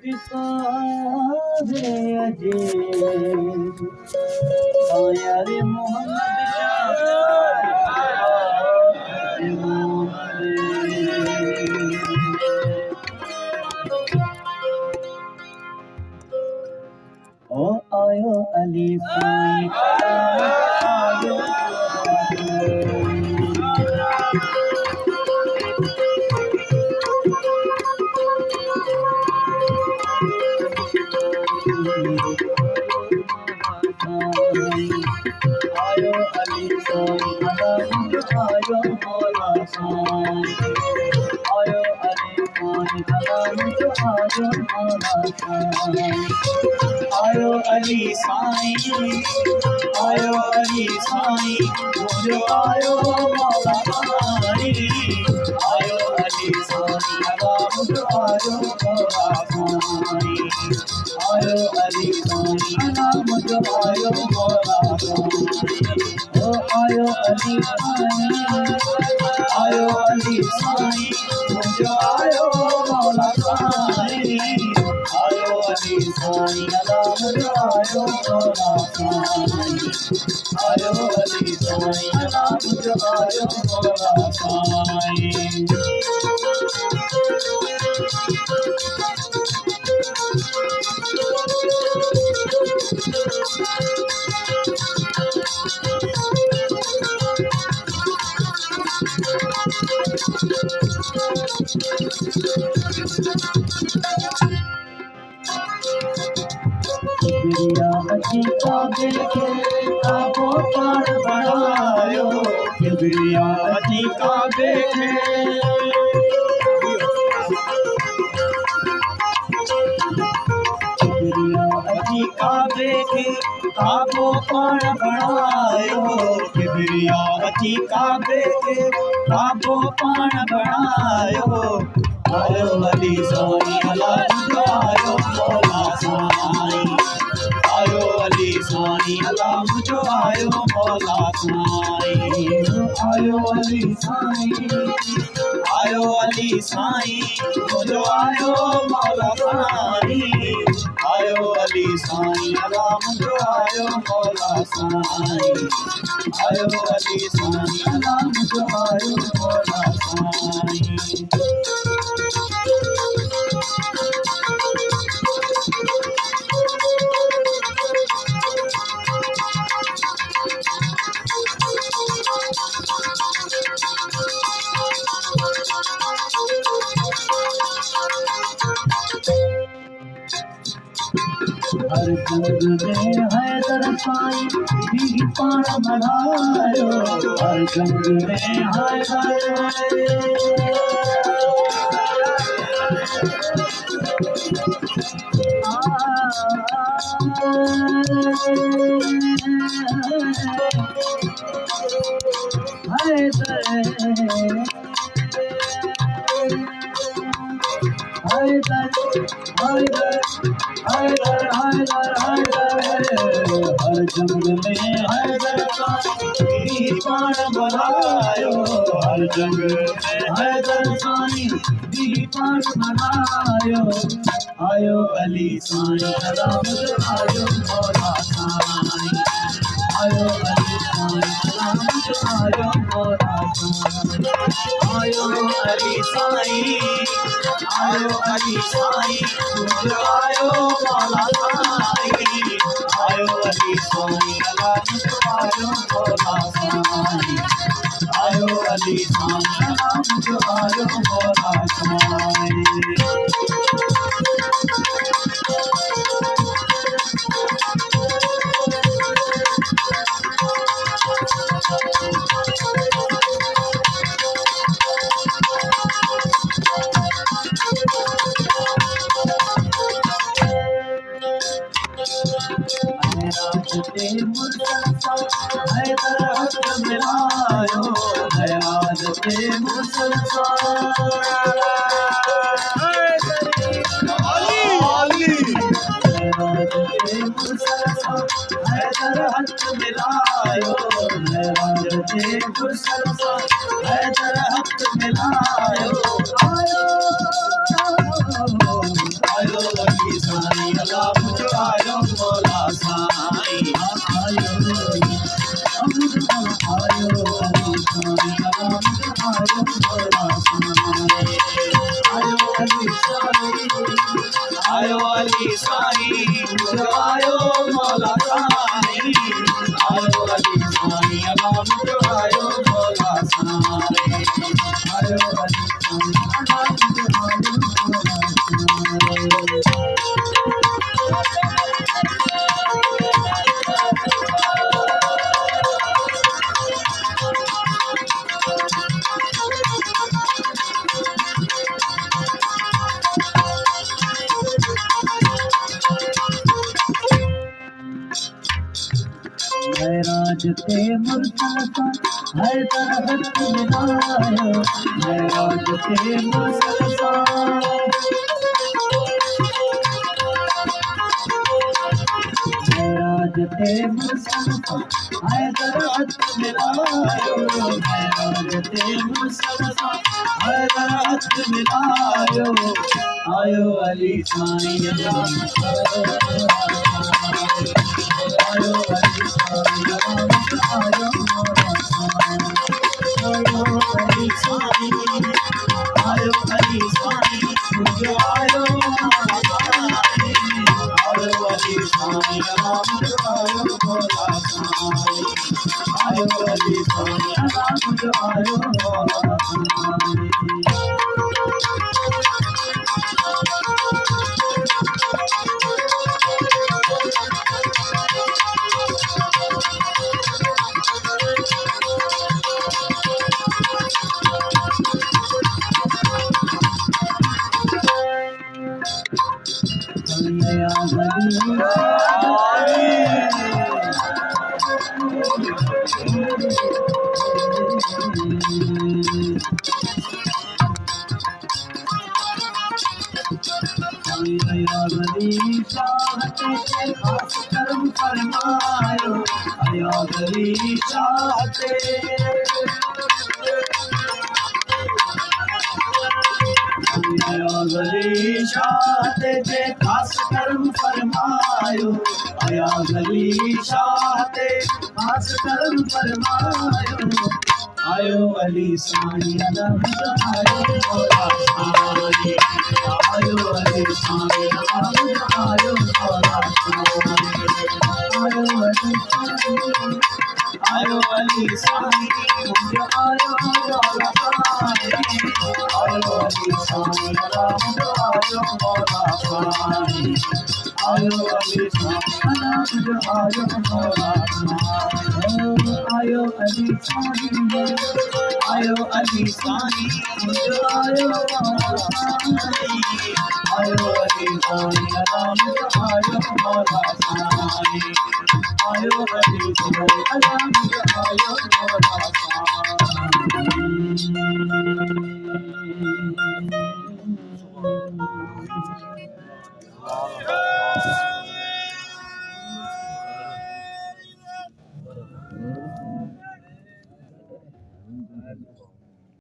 पिता है अजीज आया रे मोहम्मद ओ आयो अली साईं आयो आयो अली साईं आयो मौला साईं आयो अली साईं आयो मौला साईं आयो अली साईं आयो अली साईं मुझे आयो मौला साईं आयो अली साईं मुझे आयो मौला साईं आयो अली साईं मुझे आयो मौला साईं ओ आयो अली साईं आयो अली साईं मुझे आयो मौला साईं आयो अली साईं मुझे आयो मौला साईं आयो अली साईं मुझे आयो मौला साईं किबरिया अजी काबे के काबो पार बढ़ायो किबरिया अजी काबे के किबरिया अजी काबे के काबो पार बढ़ायो किबरिया अजी काबे के काबो पार बढ़ायो आयो अली साईं अल्लाह आयो मौला साईं आयो अली साईं अल्लाह मुझो आयो मौला साईं आयो अली साईं आयो अली साईं मुझो आयो मौला साईं आयो अली साईं अल्लाह मुझो आयो मौला साईं आयो अली साईं अल्लाह मुझो आयो मौला साईं हर जंग में हैदर साईं भी पाण बढ़ायो हर जंग में हैदर हर जंग में हैदर साईं पाण बढ़ायो हर जंग में हैदर साईं भी पाण बढ़ायो आयो अली साईं राम आयो मौला साईं आयो अली साईं राम आयो मौला साईं आयो अली साईं आयो अली साईं आयो मौला साईं आयो अली साईं आयो मौला साईं आयो अली साईं आयो मौला साईं हैदर हक मिलायो दयाल के हैदर हक मिलायो हैदर हक मिलायो आयो आयो अली साईं आयो मौला साईं आयो अली साईं अल्लाह मुझे आयो मौला साईं आयो अली साईं अल्लाह मुझे आयो मौला महराज ते मुर्तजा हैदर हक मिलायो महराज ते मुर्तजा महराज ते मुर्तजा हैदर हक मिलायो महराज ते मुर्तजा हैदर हक मिलायो आयो अली साईं आयो अली साईं आयो अली साईं आयो अली साईं मुझे आयो आयो अली साईं आयो मौला साईं आयो अली साईं मुझे आयो मौला साईं कर्म फरमायो आया गली चाहते गली चाहते जे खास कर्म फरमायो आया गली चाहते खास कर्म फरमायो आयो अली साईं आयो मौला साईं आयो अली साईं आयो मौला साईं आयो अली साईं आयो अली साईं मुझे आयो मौला साईं आयो अली साईं आयो मौला साईं आयो अली साईं मुझे आयो मौला साईं आयो अली साईं आयो अली साईं मुझे आयो मौला साईं आयो अली साईं मुझे आयो मौला साईं आयो अली साईं मुझे आयो मौला साईं